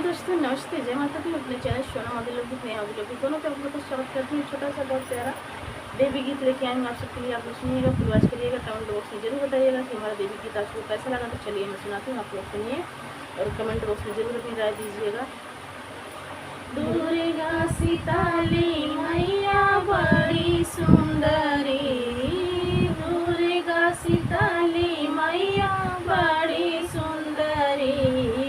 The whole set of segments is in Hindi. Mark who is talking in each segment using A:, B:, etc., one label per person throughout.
A: दोस्तों नमस्ते, जय माता दी। अपने चैनल सोना माधुलौकिक नया अभिलौकिक दोनों पे आपका स्वागत करती हूँ। छोटा सा बहुत प्यारा देवी गीत लेके आएंगे आप सबके लिए। आप लोग सुनिएगा, फिर वॉच करिएगा, कमेंट बॉक्स में जरूर बताइएगा कि हमारा देवी गीत आपको कैसा लगा। तो चलिए मैं सुनाती हूँ, आप लोग सुनिए और कमेंट बॉक्स में जरूर अपनी राय दीजिएगा। दुर्गा सीताली मैया बड़ी सुंदरी, दुर्गा सीताली मैया बड़ी सुंदरी,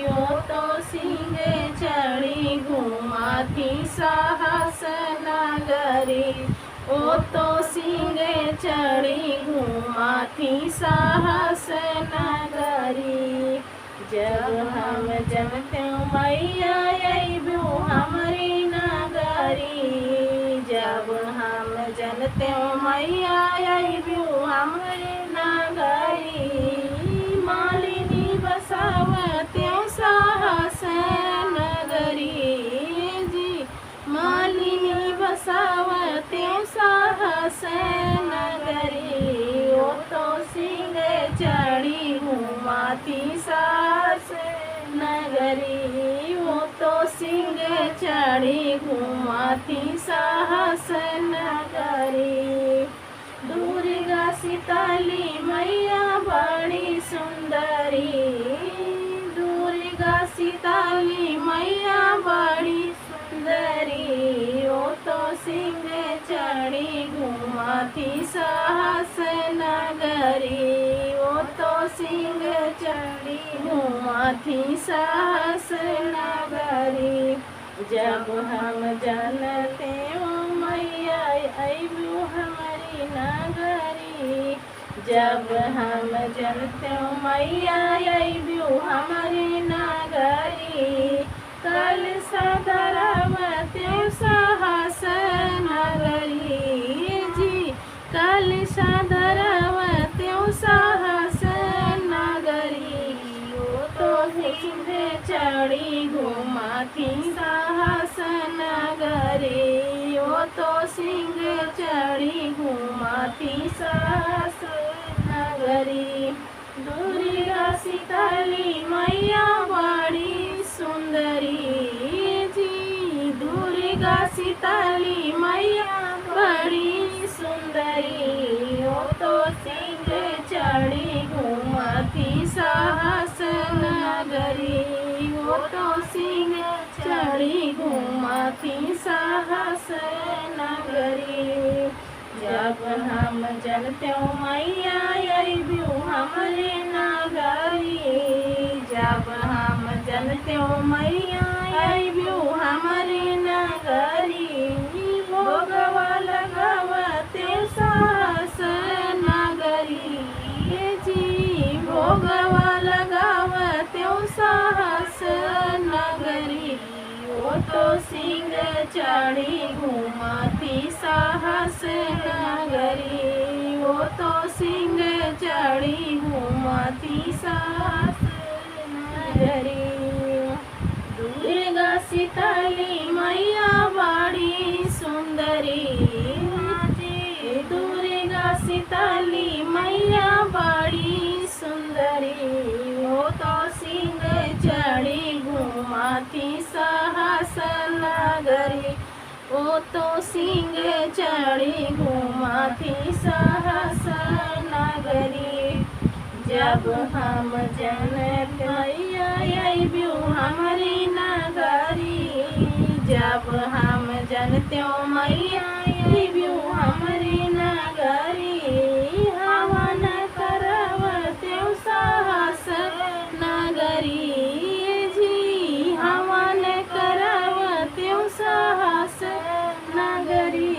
A: ओ तो सिंह चढ़ी घुमाती साहस नगरी, ओ तो सिंह चढ़ी घुमाती साहस नगरी। जब हम जनते मैया अइबू हमारी नगरी, जब हम जनते मैया अइबू हमारी नगरी, मालिनी बसावते साहस नगरी जी, मालिनी बसावते साहस नगरी, ओ तो सिंह चढ़ी घुमाती साहस नगरी, वो तो सिंह चढ़ी घुमाती साहस नगरी। दुर्गा सीताली मैया बड़ी सुंदरी, दुर्गा सीताली मैया बड़ी सुंदरी, ओ तो सिंह चढ़ी घुमाती साहस नगरी, ओ तो सिंह चढ़ी घुमाती साहस नगरी। जब हम जानते हो मैया अइबू हमारी नगरी, जब हम जानते हो मैया अइबू हमारी नगरी, कल सदरावते साहस नगरी जी, कल सदरावते साहस नगरी, ओ तो सिंह चढ़ी घुमाती साहस नगरी, ओ तो सिंह चढ़ी घुमाती साहस नगरी। दुर्गा सीताली मैया बड़ी सुंदरी जी, दुर्गा सीताली मैया बड़ी सुंदरी, ओ तो सिंह चढ़ी घुमाती साहस नगरी, ओ तो सिंह चढ़ी घुमाती साहस नगरी। जब हम जनते मैया अइबू हमारे नगरी, जब हम जनते मैया अइबू हमारे नगरी, भोगवा लगावते साहस नगरी जी, भोगवा लगावते साहस नगरी, ओ तो सिंह चढ़ी घुमाती साहस नगरी, ओ तो सिंह चढ़ी घुमाती साहस नगरी। दुर्गा सीताली मैया बड़ी सुंदरी जी, दुर्गा सीताली मैया बड़ी सुंदरी, ओ तो सिंह चढ़ी घुमाती साहस नगरी, ओ तो सिंह चढ़ी घुमाती साहस नगरी। जब हम जनते मैया अइबू हमारी नगरी, जब हम जनते मैया अइबू हमारी नगरी, हवन करवते साहस नगरी जी, हवन करवते साहस नगरी,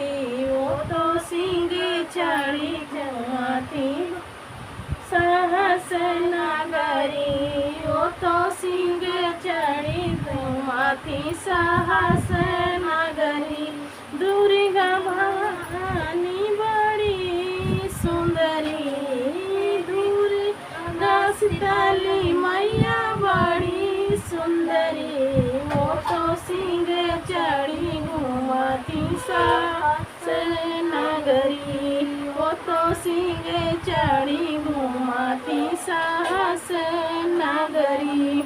A: ओ तो सिंह चढ़ी घुमाती साहस नगरी, ओ तो सिंह चढ़ी घुमाती साहस नगरी। दुर्गा भवानी बड़ी सुंदरी, दुर्गा सीताली मैया बड़ी सुंदरी, ओ तो सिंह चढ़ी घुमाती साहस नगरी, ओ तो सिंह चढ़ी घुमाती साहस नगरी।